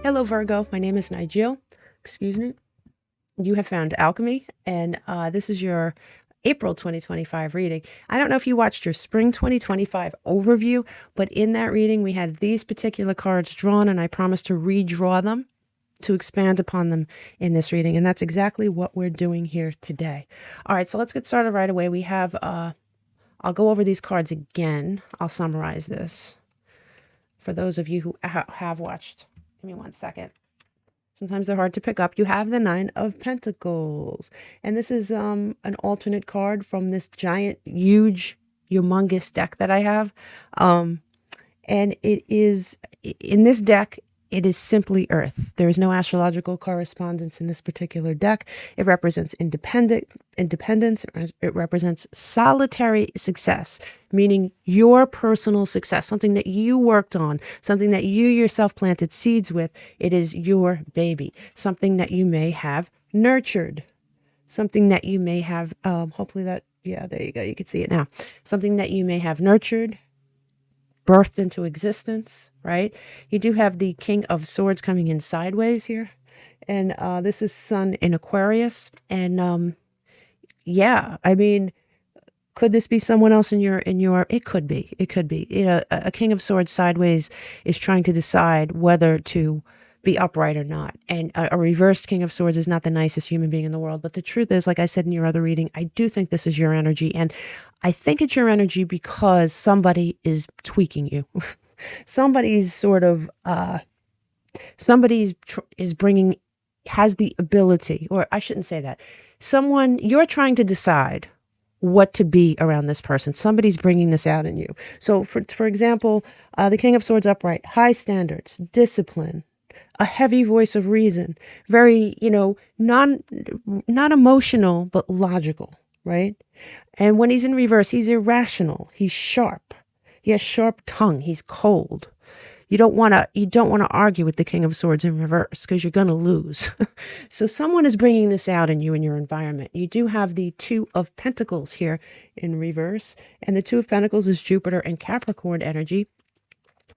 Hello, Virgo. My name is Nigel. Excuse me. You have found Alchemy, and this is your April 2025 reading. I don't know if you watched your Spring 2025 overview, but in that reading, we had these particular cards drawn, and I promised to redraw them to expand upon them in this reading, and that's exactly what we're doing here today. All right, so let's get started right away. We have, I'll go over these cards again. I'll summarize this for those of you who have watched. Give me 1 second. Sometimes they're hard to pick up. You have the Nine of Pentacles. And this is an alternate card from this giant, huge, humongous deck that I have. And it is, in this deck, it is simply Earth. There is no astrological correspondence in this particular deck. It represents independence. It represents solitary success, meaning your personal success, something that you worked on, something that you yourself planted seeds with. It is your baby, something that you may have nurtured, something that you may have, hopefully that, yeah, there you go. You can see it now. Something that you may have nurtured, birthed into existence, right? You do have the King of Swords coming in sideways here. And this is Sun in Aquarius. And yeah, I mean, could this be someone else in your, it could be. You know, a King of Swords sideways is trying to decide whether to be upright or not. And a reversed King of Swords is not the nicest human being in the world. But the truth is, like I said in your other reading, I do think this is your energy. And I think it's your energy because somebody is tweaking you. Somebody's sort of, is bringing, has the ability, or I shouldn't say that. Someone, you're trying to decide what to be around this person. Somebody's bringing this out in you. So for example, the King of Swords upright, high standards, discipline, a heavy voice of reason, very, you know, not emotional, but logical, right? And when he's in reverse, he's irrational. He's sharp. He has sharp tongue. He's cold. You don't want to argue with the King of Swords in reverse because you're going to lose. So someone is bringing this out in you in your environment. You do have the Two of Pentacles here in reverse, and the Two of Pentacles is Jupiter and Capricorn energy.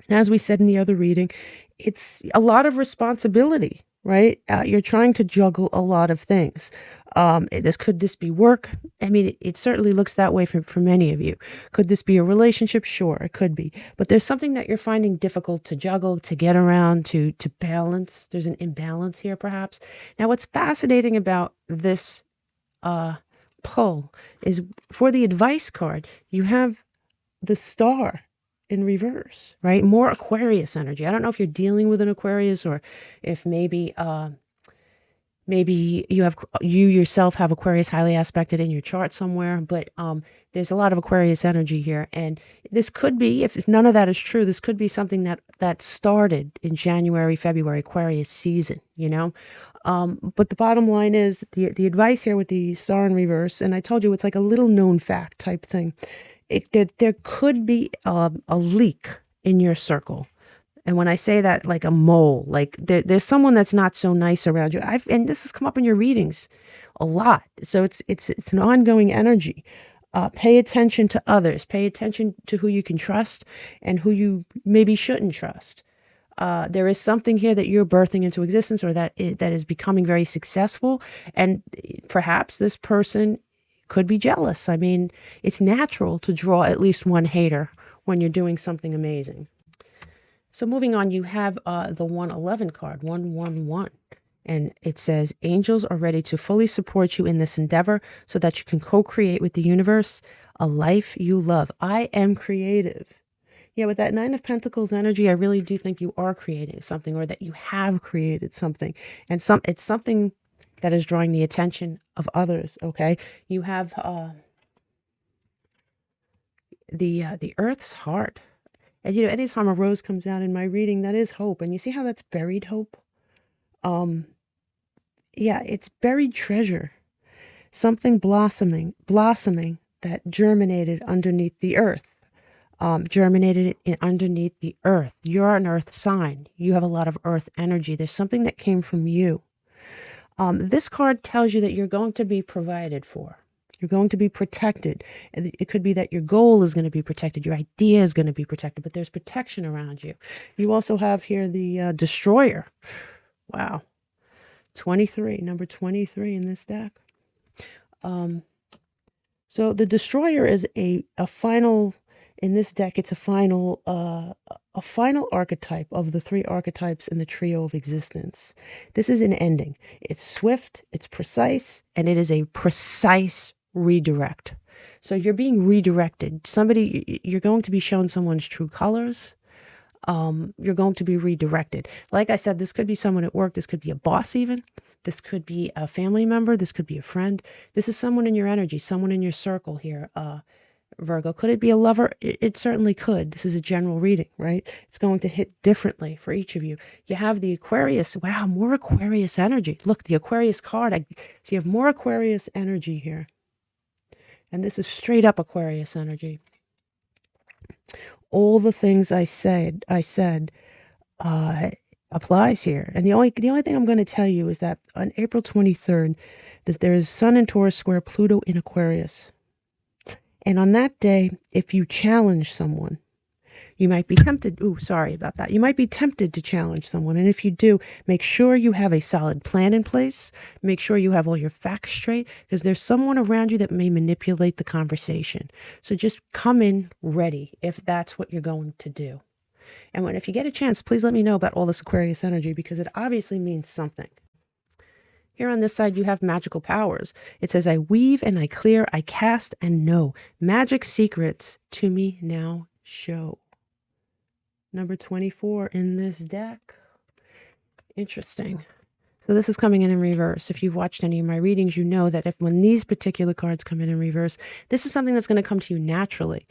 And as we said in the other reading, it's a lot of responsibility, right? You're trying to juggle a lot of things. Could this be work? I mean, it certainly looks that way for many of you. Could this be a relationship? Sure, it could be. But there's something that you're finding difficult to juggle, to get around, to balance. There's an imbalance here, perhaps. Now, what's fascinating about this pull is for the advice card, you have the Star in reverse, right? More Aquarius energy. I don't know if you're dealing with an Aquarius or if maybe you yourself have Aquarius highly aspected in your chart somewhere, but there's a lot of Aquarius energy here. And this could be, if none of that is true, this could be something that started in January, February, Aquarius season, you know? But the bottom line is the advice here with the Star in reverse, and I told you it's like a little known fact type thing. There could be a leak in your circle. And when I say that, like a mole, like there's someone that's not so nice around you. And this has come up in your readings a lot. So it's an ongoing energy. Pay attention to others. Pay attention to who you can trust and who you maybe shouldn't trust. There is something here that you're birthing into existence, or that is becoming very successful. And perhaps this person could be jealous. I mean, it's natural to draw at least one hater when you're doing something amazing. So moving on, you have the 111 card, 111. And it says, angels are ready to fully support you in this endeavor so that you can co-create with the universe a life you love. I am creative. Yeah, with that Nine of Pentacles energy, I really do think you are creating something, or that you have created something. And it's something that is drawing the attention of others, okay? You have the Earth's heart. And, you know, anytime a rose comes out in my reading, that is hope. And you see how that's buried hope? Yeah, it's buried treasure. Something blossoming that germinated underneath the earth. Underneath the earth. You're an earth sign. You have a lot of earth energy. There's something that came from you. This card tells you that you're going to be provided for. You're going to be protected. It could be that your goal is going to be protected. Your idea is going to be protected, but there's protection around you. You also have here the destroyer. Wow. 23, number 23 in this deck. So the destroyer is a final, in this deck, it's a final archetype of the 3 archetypes in the trio of existence. This is an ending. It's swift, it's precise, and it is a precise redirect. So you're being redirected. You're going to be shown someone's true colors. You're going to be redirected. Like I said, this could be someone at work. This could be a boss even. This could be a family member. This could be a friend. This is someone in your energy, someone in your circle here, Virgo. Could it be a lover? It certainly could. This is a general reading, right? It's going to hit differently for each of you. You have the Aquarius. Wow, more Aquarius energy. Look, the Aquarius card. So you have more Aquarius energy here. And this is straight up Aquarius energy. All the things I said applies here. And the only thing I'm going to tell you is that on April 23rd, there is Sun in Taurus square Pluto in Aquarius. And on that day, if you challenge someone, you might be tempted. Ooh, sorry about that. You might be tempted to challenge someone. And if you do, make sure you have a solid plan in place. Make sure you have all your facts straight, because there's someone around you that may manipulate the conversation. So just come in ready if that's what you're going to do. And if you get a chance, please let me know about all this Aquarius energy, because it obviously means something. Here on this side, you have magical powers. It says, I weave and I clear, I cast and know. Magic secrets to me now show. Number 24 in this deck. Interesting. So this is coming in reverse. If you've watched any of my readings, you know that when these particular cards come in reverse, this is something that's going to come to you naturally.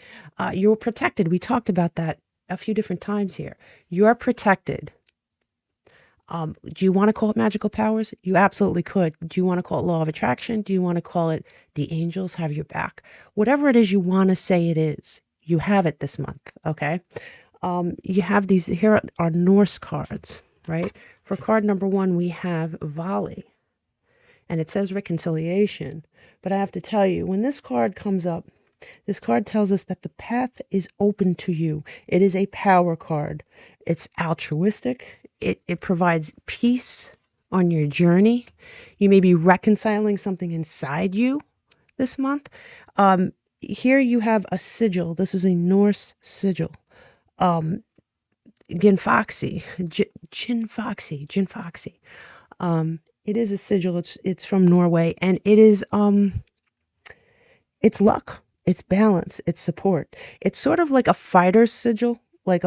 You're protected. We talked about that a few different times here. You're protected. Do you want to call it magical powers? You absolutely could. Do you want to call it law of attraction? Do you want to call it the angels have your back? Whatever it is you want to say it is, you have it this month, okay? You have these, here are Norse cards, right? For card number 1, we have Volley, and it says reconciliation. But I have to tell you, when this card comes up, this card tells us that the path is open to you. It is a power card. It's altruistic. It provides peace on your journey. You may be reconciling something inside you this month. Here you have a sigil. This is a Norse sigil. Ginfoxy. It is a sigil. It's from Norway, and it is it's luck, it's balance, it's support. It's sort of like a fighter's sigil. Like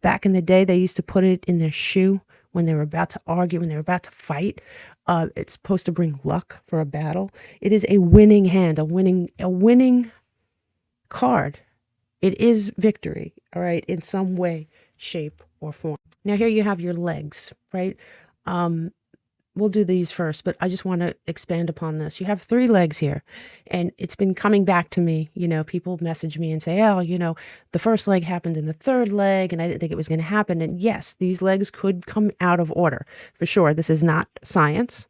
back in the day, they used to put it in their shoe when they were about to argue, when they were about to fight. It's supposed to bring luck for a battle. It is a winning hand, a winning card. It is victory, all right, in some way, shape, or form. Now here you have your legs, right? We'll do these first, but I just want to expand upon this. You have 3 legs here, and it's been coming back to me. You know, people message me and say, oh, you know, the first leg happened in the 3rd leg, and I didn't think it was going to happen. And yes, these legs could come out of order, for sure. This is not science,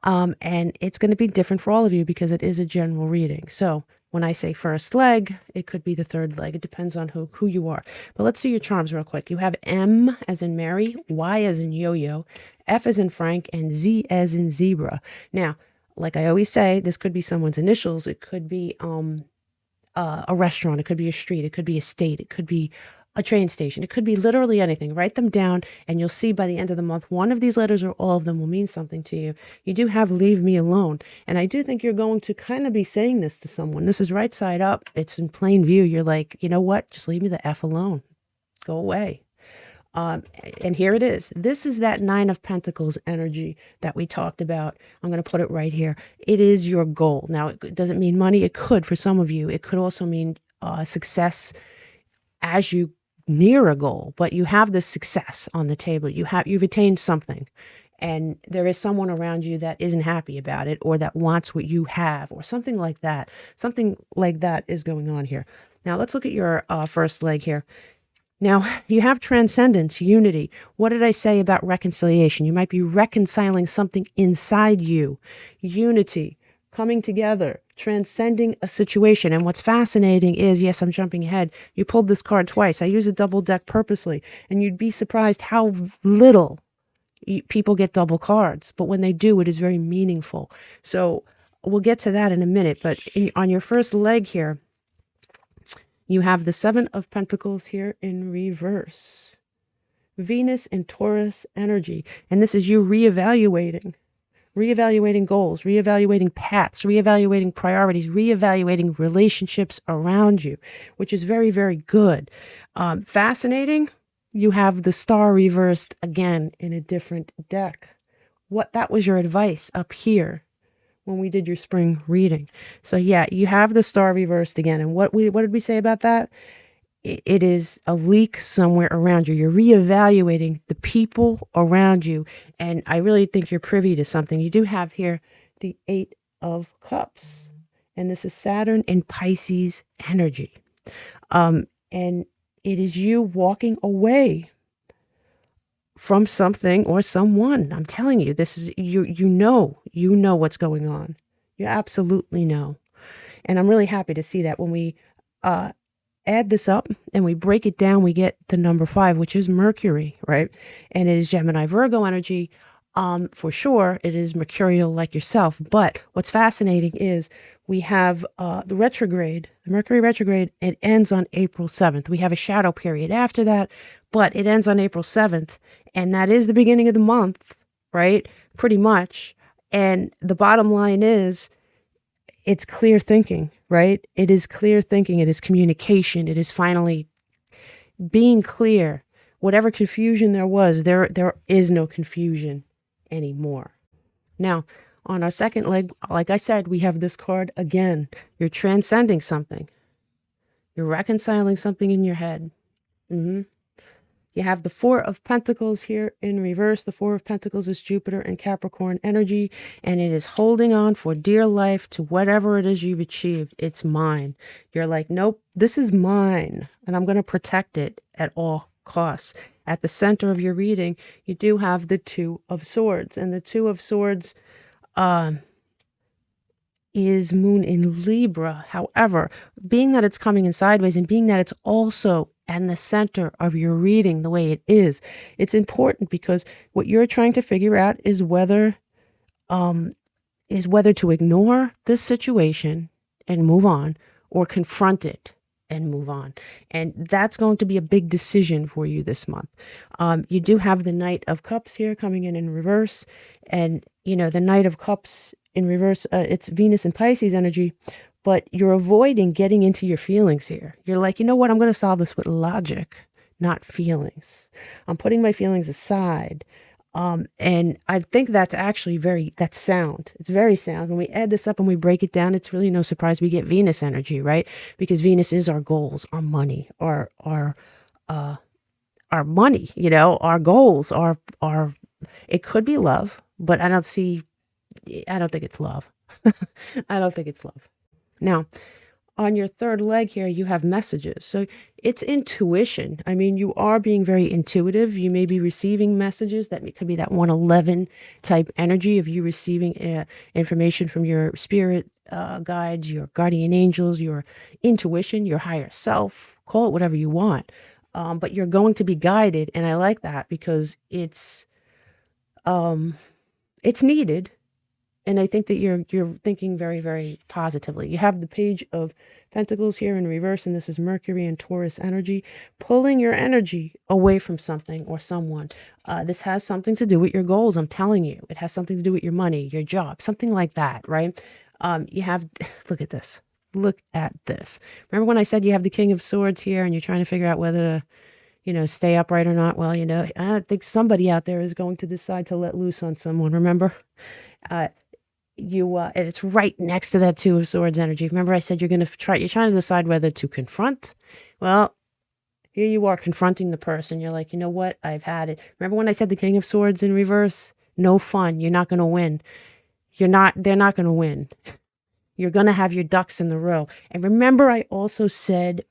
and it's going to be different for all of you because it is a general reading. So when I say first leg, it could be the 3rd leg. It depends on who you are. But let's do your charms real quick. You have M as in Mary, Y as in yo-yo, F as in Frank, and Z as in zebra. Now, like I always say, this could be someone's initials. It could be a restaurant. It could be a street. It could be a state. It could be a train station. It could be literally anything. Write them down, and you'll see by the end of the month, one of these letters or all of them will mean something to you. You do have leave me alone. And I do think you're going to kind of be saying this to someone. This is right side up. It's in plain view. You're like, you know what? Just leave me the F alone. Go away. And here it is. This is that 9 of Pentacles energy that we talked about. I'm going to put it right here. It is your goal. Now, it doesn't mean money. It could for some of you. It could also mean success as you near a goal, but you have this success on the table. You've attained something, and there is someone around you that isn't happy about it, or that wants what you have, or something like that. Something like that is going on here. Now let's look at your first leg here. Now you have transcendence, unity. What did I say about reconciliation? You might be reconciling something inside you. Unity, coming together, transcending a situation. And what's fascinating is, yes, I'm jumping ahead. You pulled this card twice. I use a double deck purposely, and you'd be surprised how little people get double cards. But when they do, it is very meaningful. So we'll get to that in a minute. But on your first leg here, you have the Seven of Pentacles here in reverse. Venus in Taurus energy. And this is you reevaluating goals, reevaluating paths, reevaluating priorities, reevaluating relationships around you, which is very, very good. Fascinating. You have the Star reversed again in a different deck. That was your advice up here when we did your spring reading. So yeah, you have the Star reversed again. And what did we say about that? It is a leak somewhere around you. You're reevaluating the people around you. And I really think you're privy to something. You do have here the Eight of Cups. And this is Saturn in Pisces energy. And it is you walking away from something or someone. I'm telling you, this is, you know what's going on. You absolutely know. And I'm really happy to see that when we add this up and we break it down, we get the number 5, which is Mercury, right? And it is Gemini Virgo energy. For sure, it is mercurial like yourself. But what's fascinating is we have the retrograde, the Mercury retrograde. It ends on April 7th. We have a shadow period after that, but it ends on April 7th. And that is the beginning of the month, right? Pretty much. And the bottom line is, it's clear thinking, right? It is clear thinking. It is communication. It is finally being clear. Whatever confusion there was, there is no confusion anymore. Now, on our second leg, like I said, we have this card again. You're transcending something. You're reconciling something in your head. You have the Four of Pentacles here in reverse. The Four of Pentacles is Jupiter and Capricorn energy, and it is holding on for dear life to whatever it is you've achieved. It's mine. You're like, nope, this is mine, and I'm going to protect it at all costs. At the center of your reading, you do have the Two of Swords, and the Two of Swords is Moon in Libra. However, being that it's coming in sideways and being that it's also and the center of your reading the way it is, it's important because what you're trying to figure out is whether to ignore this situation and move on, or confront it and move on. And that's going to be a big decision for you this month. You do have the Knight of Cups here coming in reverse, and the Knight of Cups in reverse, it's Venus and Pisces energy. But you're avoiding getting into your feelings here. You're like, you know what? I'm going to solve this with logic, not feelings. I'm putting my feelings aside. And I think that's actually that's sound. It's very sound. When we add this up and we break it down, it's really no surprise we get Venus energy, right? Because Venus is our goals, our money, our money, our goals, our, it could be love, but I don't think it's love. I don't think it's love. Now, on your third leg here, you have messages. So it's intuition. I mean, you are being very intuitive. You may be receiving messages. That could be that 111 type energy of you receiving information from your spirit guides, your guardian angels, your intuition, your higher self. Call it whatever you want. But you're going to be guided. And I like that because it's needed. And I think that you're thinking very, very positively. You have the Page of Pentacles here in reverse, and this is Mercury and Taurus energy, pulling your energy away from something or someone. This has something to do with your goals, I'm telling you. It has something to do with your money, your job, something like that, right? You have, look at this. Look at this. Remember when I said you have the King of Swords here and you're trying to figure out whether to stay upright or not? Well, I think somebody out there is going to decide to let loose on someone, remember? And it's right next to that Two of Swords energy. Remember I said you're trying to decide whether to confront? Well, here you are confronting the person. You're like, you know what? I've had it. Remember when I said the King of Swords in reverse? No fun. You're not going to win. They're not going to win. You're going to have your ducks in the row. And remember I also said,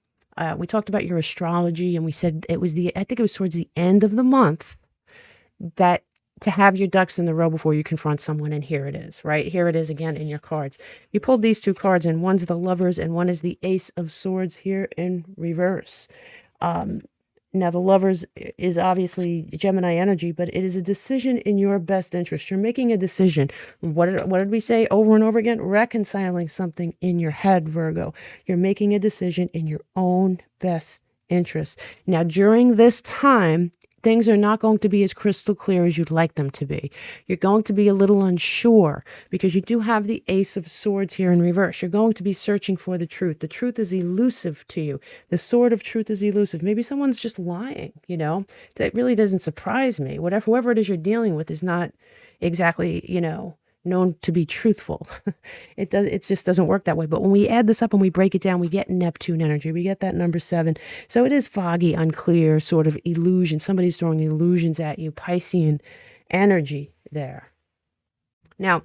we talked about your astrology, and we said I think it was towards the end of the month that to have your ducks in the row before you confront someone, and here it is, right? Here it is again in your cards. You pulled these two cards, and one's the Lovers and one is the Ace of Swords here in reverse. Now, the Lovers is obviously Gemini energy, but it is a decision in your best interest. You're making a decision. What did we say over and over again? Reconciling something in your head, Virgo. You're making a decision in your own best interest. Now, during this time, things are not going to be as crystal clear as you'd like them to be. You're going to be a little unsure because you do have the Ace of Swords here in reverse. You're going to be searching for the truth. The truth is elusive to you. The sword of truth is elusive. Maybe someone's just lying, you know? That really doesn't surprise me. Whoever it is you're dealing with is not exactly, known to be truthful. It just doesn't work that way. But when we add this up and we break it down, we get Neptune energy. We get that number 7. So it is foggy, unclear, sort of illusion. Somebody's throwing illusions at you. Piscean energy there. Now,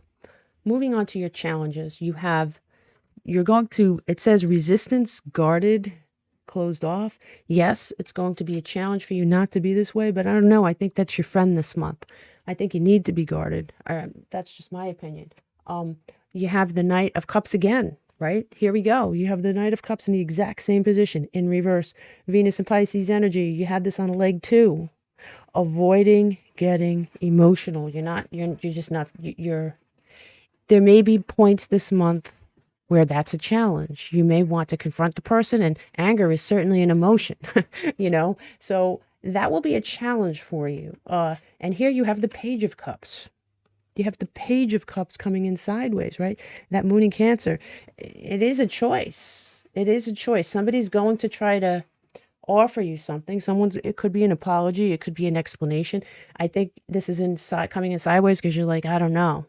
moving on to your challenges, it says resistance, guarded, closed off. Yes, it's going to be a challenge for you not to be this way, but I don't know. I think that's your friend this month. I think you need to be guarded. That's just my opinion. You have the Knight of Cups again, right? Here we go. You have the Knight of Cups in the exact same position in reverse. Venus and Pisces energy. You had this on leg 2. Avoiding getting emotional. There may be points this month where that's a challenge. You may want to confront the person, and anger is certainly an emotion, So that will be a challenge for you. And here you have the Page of Cups. You have the Page of Cups coming in sideways, right? That Moon in Cancer. It is a choice. It is a choice. Somebody's going to try to offer you something. It could be an apology. It could be an explanation. I think this is coming in sideways because you're like, I don't know.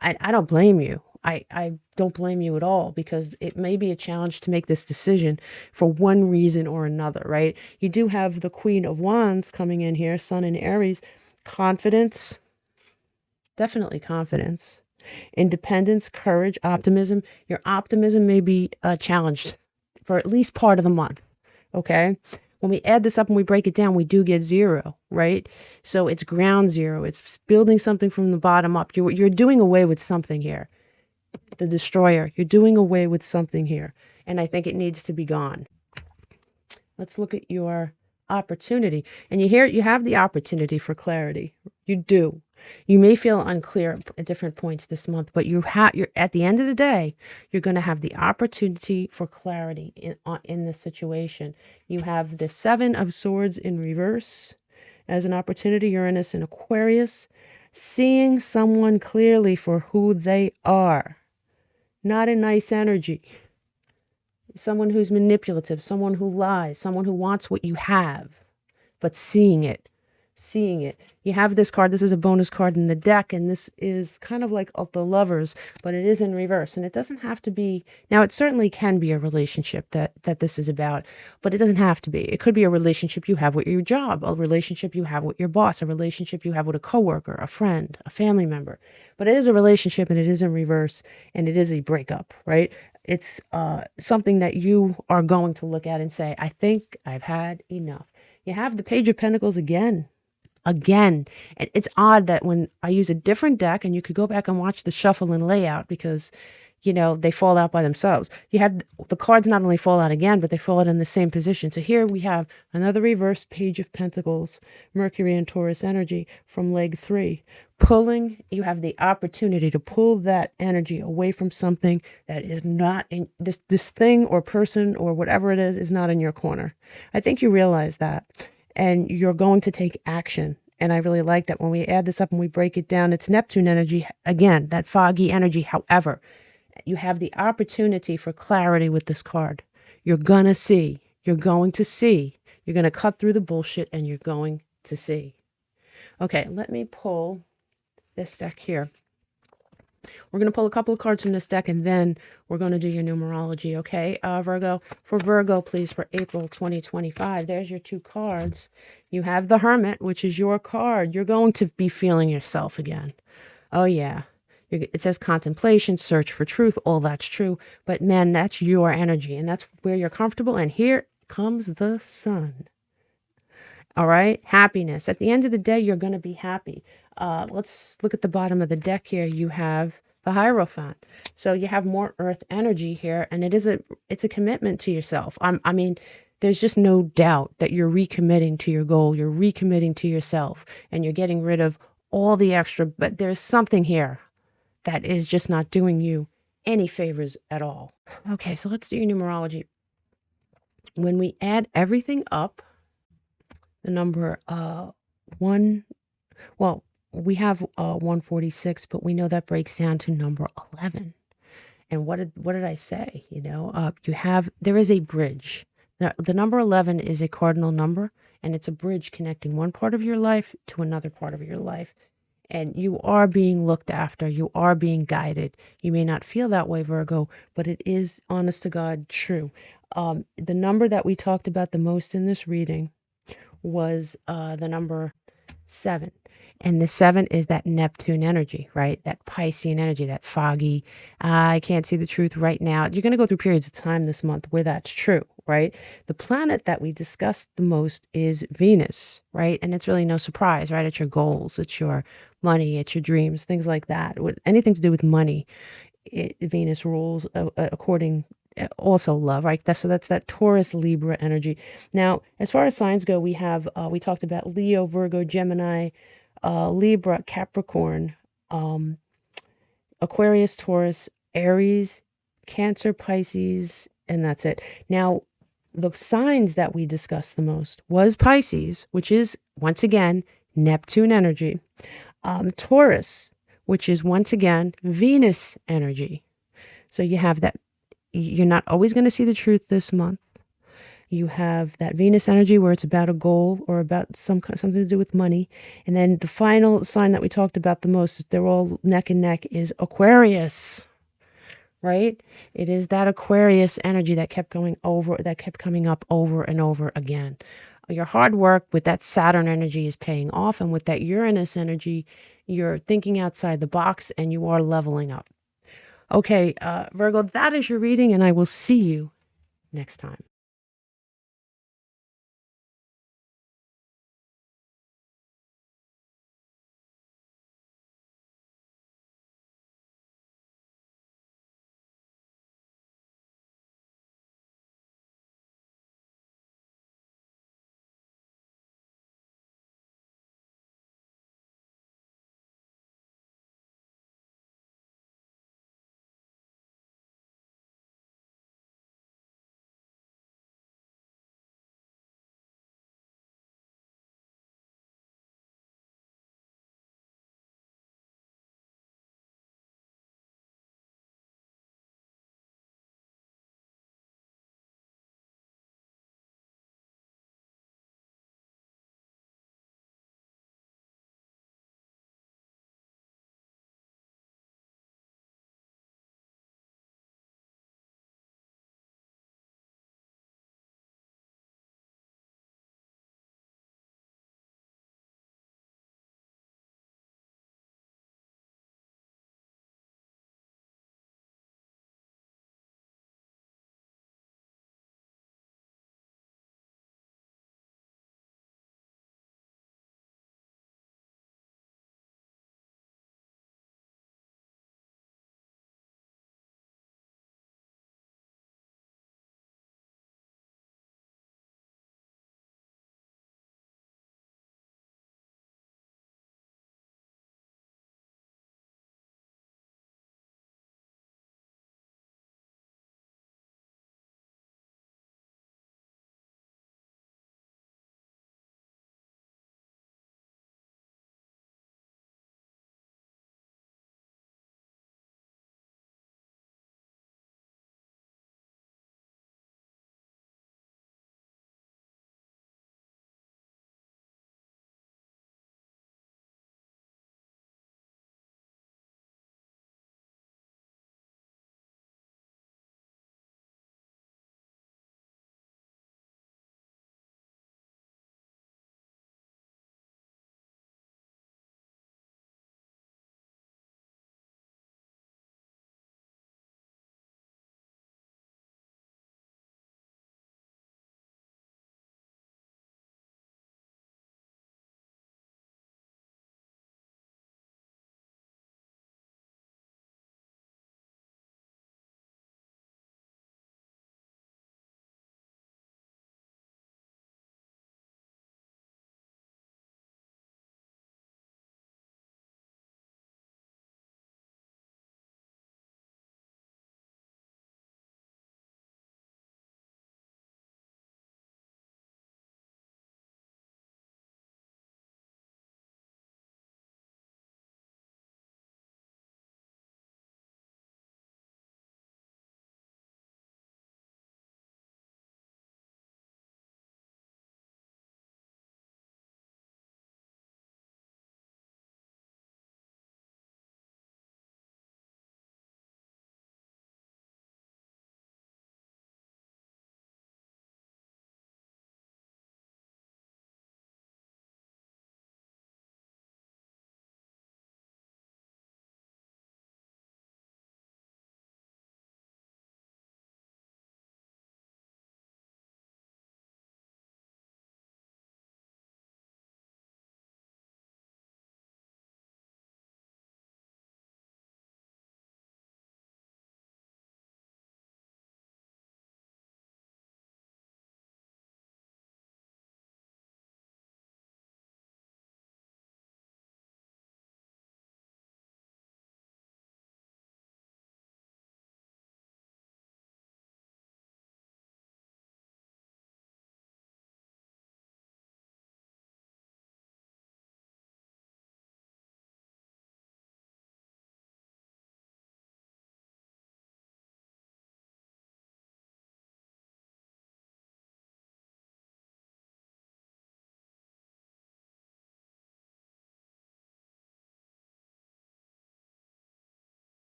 I don't blame you. I don't blame you at all, because it may be a challenge to make this decision for one reason or another, right? You do have the Queen of Wands coming in here, Sun in Aries. Confidence, definitely confidence. Independence, courage, optimism. Your optimism may be challenged for at least part of the month, okay? When we add this up and we break it down, we do get 0, right? So it's ground zero. It's building something from the bottom up. You're doing away with something here. The Destroyer. You're doing away with something here. And I think it needs to be gone. Let's look at your opportunity. And you have the opportunity for clarity. You do. You may feel unclear at different points this month, but you're at the end of the day, you're going to have the opportunity for clarity in this situation. You have the 7 of Swords in reverse as an opportunity. Uranus in Aquarius. Seeing someone clearly for who they are. Not a nice energy. Someone who's manipulative, someone who lies, someone who wants what you have, but seeing it. You have this card. This is a bonus card in the deck, and this is kind of like of the Lovers, but it is in reverse. And it doesn't have to be. Now, it certainly can be a relationship that this is about, but it doesn't have to be. It could be a relationship you have with your job, a relationship you have with your boss, a relationship you have with a coworker, a friend, a family member. But it is a relationship, and it is in reverse, and it is a breakup, right? It's something that you are going to look at and say, I think I've had enough. You have the Page of Pentacles again. And it's odd that when I use a different deck, and you could go back and watch the shuffle and layout, because they fall out by themselves. You have the cards not only fall out again, but they fall out in the same position. So here we have another reverse Page of Pentacles, Mercury and Taurus energy from leg 3. You have the opportunity to pull that energy away from something that is not in this thing or person or whatever it is not in your corner. I think you realize that, and you're going to take action. And I really like that. When we add this up and we break it down, it's Neptune energy again, that foggy energy. However, you have the opportunity for clarity with this card. You're going to see. You're going to cut through the bullshit, and you're going to see. Okay, let me pull this deck here. We're going to pull a couple of cards from this deck, and then we're going to do your numerology, okay, Virgo? For Virgo, please, for April 2025, there's your 2 cards. You have the Hermit, which is your card. You're going to be feeling yourself again. Oh, yeah. It says contemplation, search for truth. All that's true. But, man, that's your energy, and that's where you're comfortable. And here comes the Sun. All right. Happiness. At the end of the day, you're going to be happy. Let's look at the bottom of the deck here. You have the Hierophant. So you have more earth energy here, and it's a commitment to yourself. I mean, there's just no doubt that you're recommitting to your goal. You're recommitting to yourself, and you're getting rid of all the extra, but there's something here that is just not doing you any favors at all. Okay, so let's do your numerology. When we add everything up, the number one, well, we have 146, but we know that breaks down to number 11. And what did I say? You know, there is a bridge. Now, the number 11 is a cardinal number, and it's a bridge connecting one part of your life to another part of your life. And you are being looked after. You are being guided. You may not feel that way, Virgo, but it is, honest to God, true. The number that we talked about the most in this reading was the number 7. And the 7 is that Neptune energy, right? That Piscean energy, that foggy, I can't see the truth right now. You're going to go through periods of time this month where that's true, right? The planet that we discussed the most is Venus, right? And it's really no surprise, right? It's your goals, it's your money, it's your dreams, things like that. Anything to do with money, Venus rules according also love, right? So that's that Taurus Libra energy. Now, as far as signs go, we have we talked about Leo, Virgo, Gemini, Libra, Capricorn, Aquarius, Taurus, Aries, Cancer, Pisces, and that's it. Now, the signs that we discussed the most was Pisces, which is, once again, Neptune energy. Taurus, which is, once again, Venus energy. So you have that. You're not always going to see the truth this month. You have that Venus energy where it's about a goal or about something to do with money. And then the final sign that we talked about the most, they're all neck and neck, is Aquarius, right? It is that Aquarius energy that kept coming up over and over again. Your hard work with that Saturn energy is paying off. And with that Uranus energy, you're thinking outside the box and you are leveling up. Okay, Virgo, that is your reading, and I will see you next time.